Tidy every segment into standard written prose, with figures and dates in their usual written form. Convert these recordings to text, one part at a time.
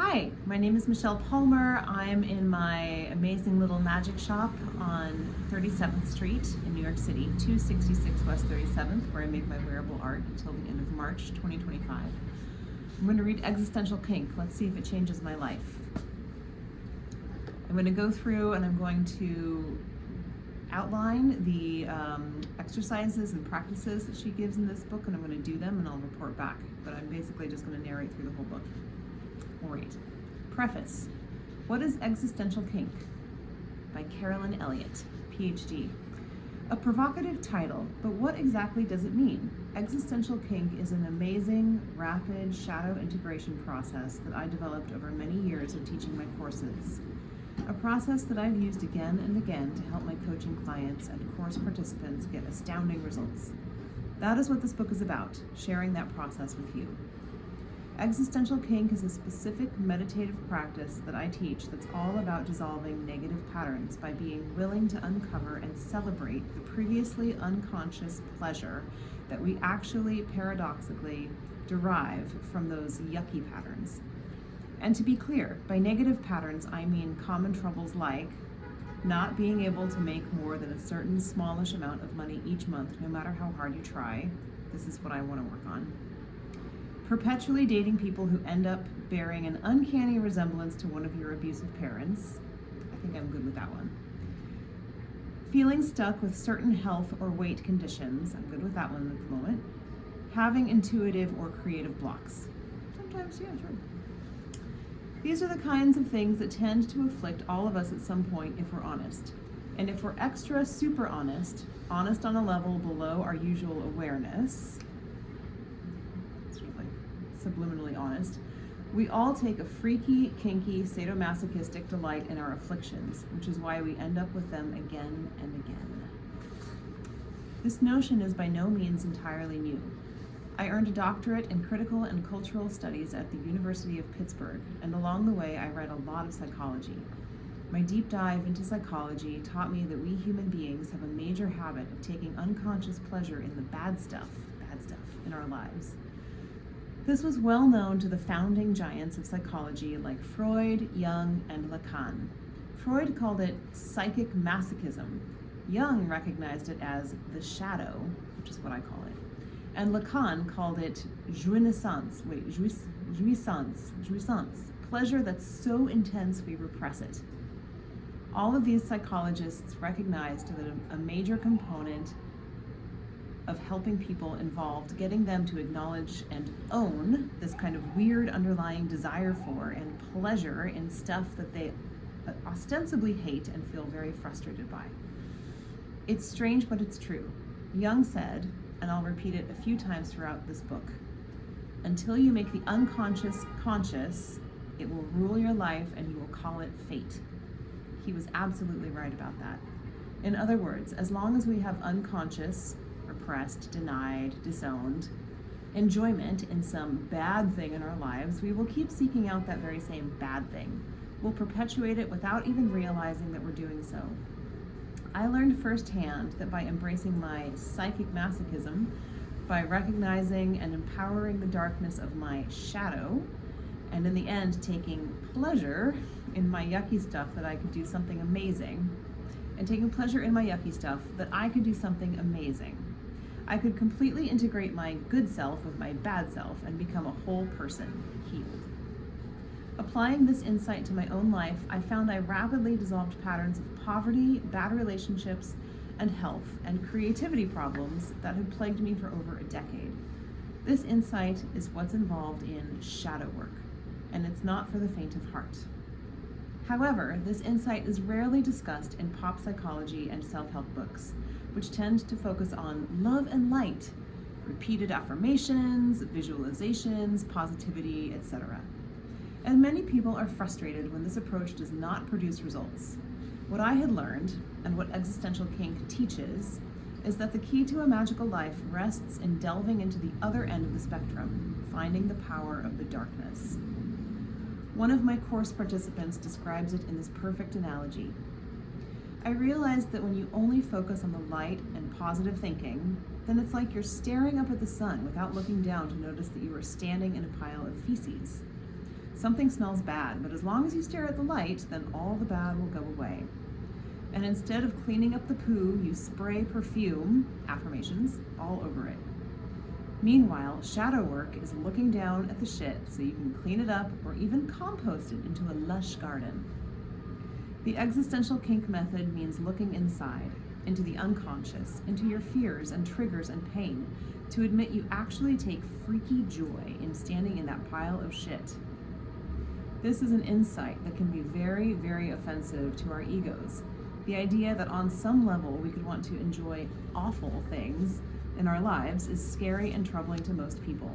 Hi, my name is Michelle Palmer. I'm in my amazing little magic shop on 37th Street in New York City, 266 West 37th, where I make my wearable art until the end of March 2025. I'm going to read Existential Kink. Let's see if it changes my life. I'm going to go through and I'm going to outline the exercises and practices that she gives in this book, and I'm going to do them and I'll report back. But I'm basically just going to narrate through the whole book. Great. Preface. What is Existential Kink? By Carolyn, Elliott, PhD. A provocative title, but what exactly does it mean? Existential Kink is an amazing, rapid shadow integration process that I developed over many years of teaching my courses. A process that I've used again and again to help my coaching clients and course participants get astounding results. That is what this book is about, sharing that process with you. Existential Kink is a specific meditative practice that I teach that's all about dissolving negative patterns by being willing to uncover and celebrate the previously unconscious pleasure that we actually paradoxically derive from those yucky patterns. And to be clear, by negative patterns, I mean common troubles like not being able to make more than a certain smallish amount of money each month, no matter how hard you try. This is what I want to work on. Perpetually dating people who end up bearing an uncanny resemblance to one of your abusive parents. I think I'm good with that one. Feeling stuck with certain health or weight conditions. I'm good with that one at the moment. Having intuitive or creative blocks. Sometimes, yeah, sure. These are the kinds of things that tend to afflict all of us at some point if we're honest. And if we're extra super honest on a level below our usual awareness, subliminally honest, we all take a freaky, kinky, sadomasochistic delight in our afflictions, which is why we end up with them again and again. This notion is by no means entirely new. I earned a doctorate in critical and cultural studies at the University of Pittsburgh, and along the way I read a lot of psychology. My deep dive into psychology taught me that we human beings have a major habit of taking unconscious pleasure in the bad stuff in our lives. This was well known to the founding giants of psychology like Freud, Jung, and Lacan. Freud called it psychic masochism. Jung recognized it as the shadow, which is what I call it. And Lacan called it jouissance, pleasure that's so intense we repress it. All of these psychologists recognized that a major component of helping people involved getting them to acknowledge and own this kind of weird underlying desire for and pleasure in stuff that they ostensibly hate and feel very frustrated by. It's strange, but it's true. Jung said, and I'll repeat it a few times throughout this book, until you make the unconscious conscious, it will rule your life and you will call it fate. He was absolutely right about that. In other words, as long as we have unconscious, repressed, denied, disowned enjoyment in some bad thing in our lives, we will keep seeking out that very same bad thing. We'll perpetuate it without even realizing that we're doing so. I learned firsthand that by embracing my psychic masochism, by recognizing and empowering the darkness of my shadow, and in the end taking pleasure in my yucky stuff, that I could do something amazing, and taking pleasure in my yucky stuff, that I could do something amazing. I could completely integrate my good self with my bad self and become a whole person, healed. Applying this insight to my own life, I found I rapidly dissolved patterns of poverty, bad relationships, and health, and creativity problems that had plagued me for over a decade. This insight is what's involved in shadow work, and it's not for the faint of heart. However, this insight is rarely discussed in pop psychology and self-help books, which tend to focus on love and light, repeated affirmations, visualizations, positivity, etc. And many people are frustrated when this approach does not produce results. What I had learned, and what Existential Kink teaches, is that the key to a magical life rests in delving into the other end of the spectrum, finding the power of the darkness. One of my course participants describes it in this perfect analogy. I realized that when you only focus on the light and positive thinking, then it's like you're staring up at the sun without looking down to notice that you are standing in a pile of feces. Something smells bad, but as long as you stare at the light, then all the bad will go away. And instead of cleaning up the poo, you spray perfume, affirmations, all over it. Meanwhile, shadow work is looking down at the shit so you can clean it up or even compost it into a lush garden. The existential kink method means looking inside, into the unconscious, into your fears and triggers and pain, to admit you actually take freaky joy in standing in that pile of shit. This is an insight that can be very, very offensive to our egos. The idea that on some level we could want to enjoy awful things in our lives is scary and troubling to most people.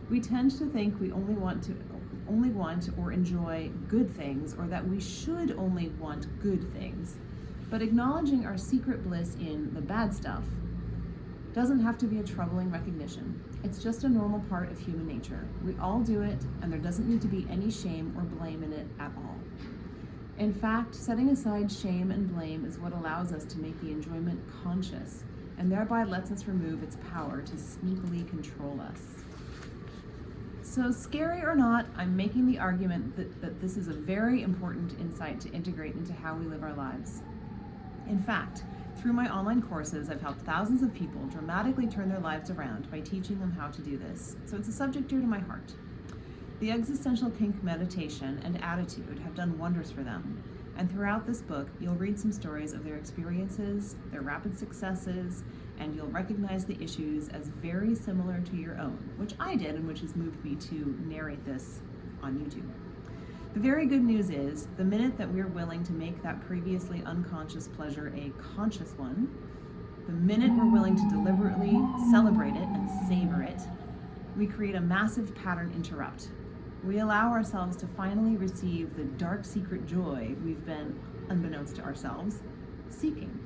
We tend to think we only want or enjoy good things, or that we should only want good things. But acknowledging our secret bliss in the bad stuff doesn't have to be a troubling recognition. It's just a normal part of human nature. We all do it, and there doesn't need to be any shame or blame in it at all. In fact, setting aside shame and blame is what allows us to make the enjoyment conscious, and thereby lets us remove its power to sneakily control us. So, scary or not, I'm making the argument that this is a very important insight to integrate into how we live our lives. In fact, through my online courses, I've helped thousands of people dramatically turn their lives around by teaching them how to do this, so it's a subject dear to my heart. The existential kink meditation and attitude have done wonders for them, and throughout this book, you'll read some stories of their experiences, their rapid successes, and you'll recognize the issues as very similar to your own, which I did and which has moved me to narrate this on YouTube. The very good news is, the minute that we're willing to make that previously unconscious pleasure a conscious one, the minute we're willing to deliberately celebrate it and savor it, we create a massive pattern interrupt. We allow ourselves to finally receive the dark secret joy we've been, unbeknownst to ourselves, seeking.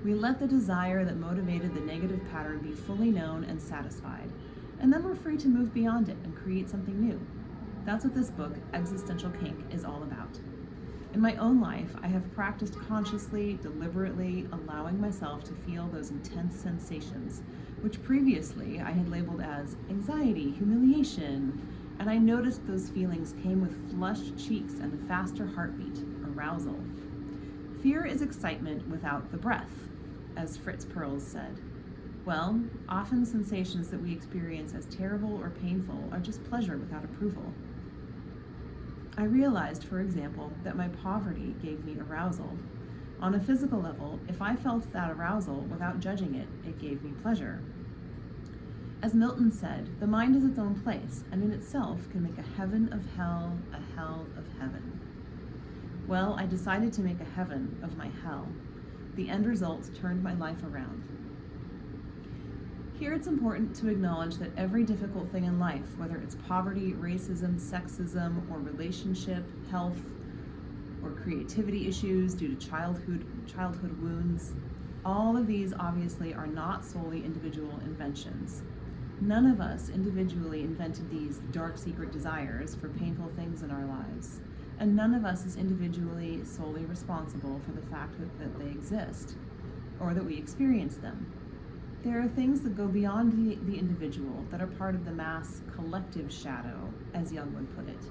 We let the desire that motivated the negative pattern be fully known and satisfied, and then we're free to move beyond it and create something new. That's what this book, Existential Kink, is all about. In my own life, I have practiced consciously, deliberately allowing myself to feel those intense sensations, which previously I had labeled as anxiety, humiliation, and I noticed those feelings came with flushed cheeks and a faster heartbeat, arousal. Fear is excitement without the breath, as Fritz Perls said. Well, often sensations that we experience as terrible or painful are just pleasure without approval. I realized, for example, that my poverty gave me arousal. On a physical level, if I felt that arousal without judging it, it gave me pleasure. As Milton said, the mind is its own place, and in itself can make a heaven of hell, a hell of heaven. Well, I decided to make a heaven of my hell. The end result turned my life around. Here it's important to acknowledge that every difficult thing in life, whether it's poverty, racism, sexism, or relationship, health, or creativity issues due to childhood wounds, all of these obviously are not solely individual inventions. None of us individually invented these dark secret desires for painful things in our lives, and none of us is individually solely responsible for the fact that they exist, or that we experience them. There are things that go beyond the individual that are part of the mass collective shadow, as Jung would put it.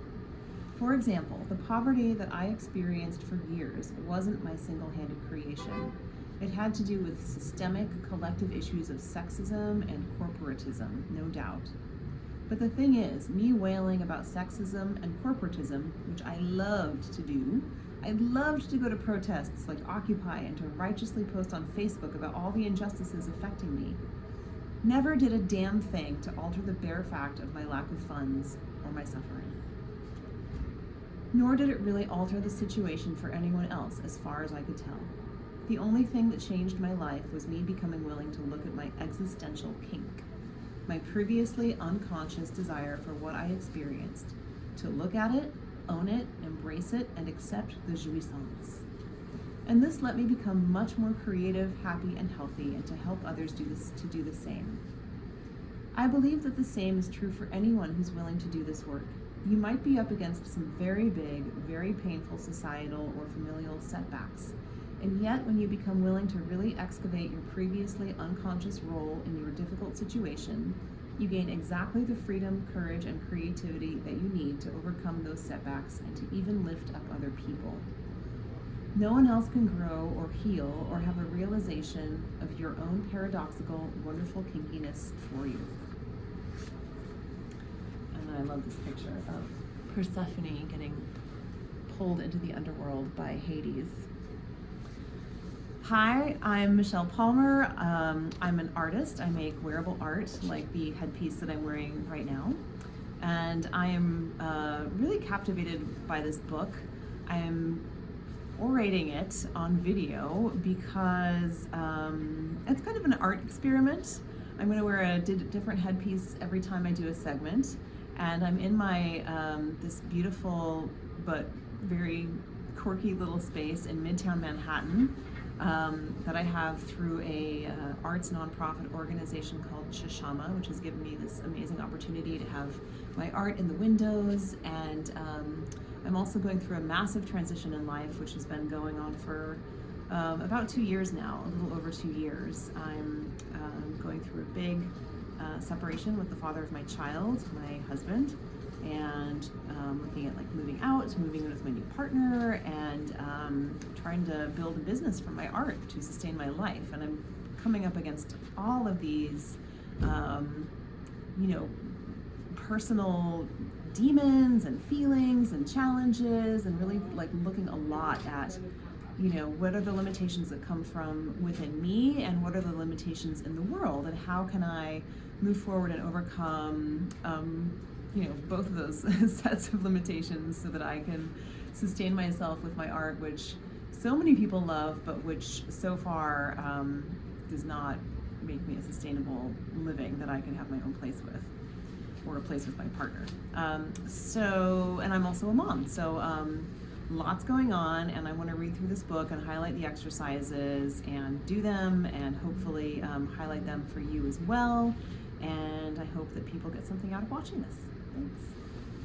For example, the poverty that I experienced for years wasn't my single-handed creation. It had to do with systemic collective issues of sexism and corporatism, no doubt. But the thing is, me wailing about sexism and corporatism, which I loved to do, I loved to go to protests like Occupy and to righteously post on Facebook about all the injustices affecting me, never did a damn thing to alter the bare fact of my lack of funds or my suffering. Nor did it really alter the situation for anyone else, as far as I could tell. The only thing that changed my life was me becoming willing to look at my existential kink, my previously unconscious desire for what I experienced, to look at it, own it, embrace it, and accept the jouissance. And this let me become much more creative, happy, and healthy, and to help others do the same. I believe that the same is true for anyone who's willing to do this work. You might be up against some very big, very painful societal or familial setbacks. And yet, when you become willing to really excavate your previously unconscious role in your difficult situation, you gain exactly the freedom, courage, and creativity that you need to overcome those setbacks and to even lift up other people. No one else can grow or heal or have a realization of your own paradoxical, wonderful kinkiness for you. And I love this picture of Persephone getting pulled into the underworld by Hades. Hi, I'm Michelle Palmer. I'm an artist. I make wearable art like the headpiece that I'm wearing right now. And I am really captivated by this book. I'm orating it on video because it's kind of an art experiment. I'm going to wear a different headpiece every time I do a segment. And I'm in my this beautiful but very quirky little space in Midtown Manhattan that I have through a arts nonprofit organization called Shishama, which has given me this amazing opportunity to have my art in the windows. And I'm also going through a massive transition in life, which has been going on for about 2 years now, a little over 2 years. I'm going through a big separation with the father of my child, my husband, and looking at like moving out, moving in with my new partner, and trying to build a business from my art to sustain my life. And I'm coming up against all of these, personal demons and feelings and challenges, and really like looking a lot at, what are the limitations that come from within me, and what are the limitations in the world, and how can I move forward and overcome both of those sets of limitations so that I can sustain myself with my art, which so many people love, but which so far does not make me a sustainable living that I can have my own place with, or a place with my partner. And I'm also a mom, so lots going on, and I want to read through this book and highlight the exercises and do them, and hopefully highlight them for you as well. And I hope that people get something out of watching this. Thanks.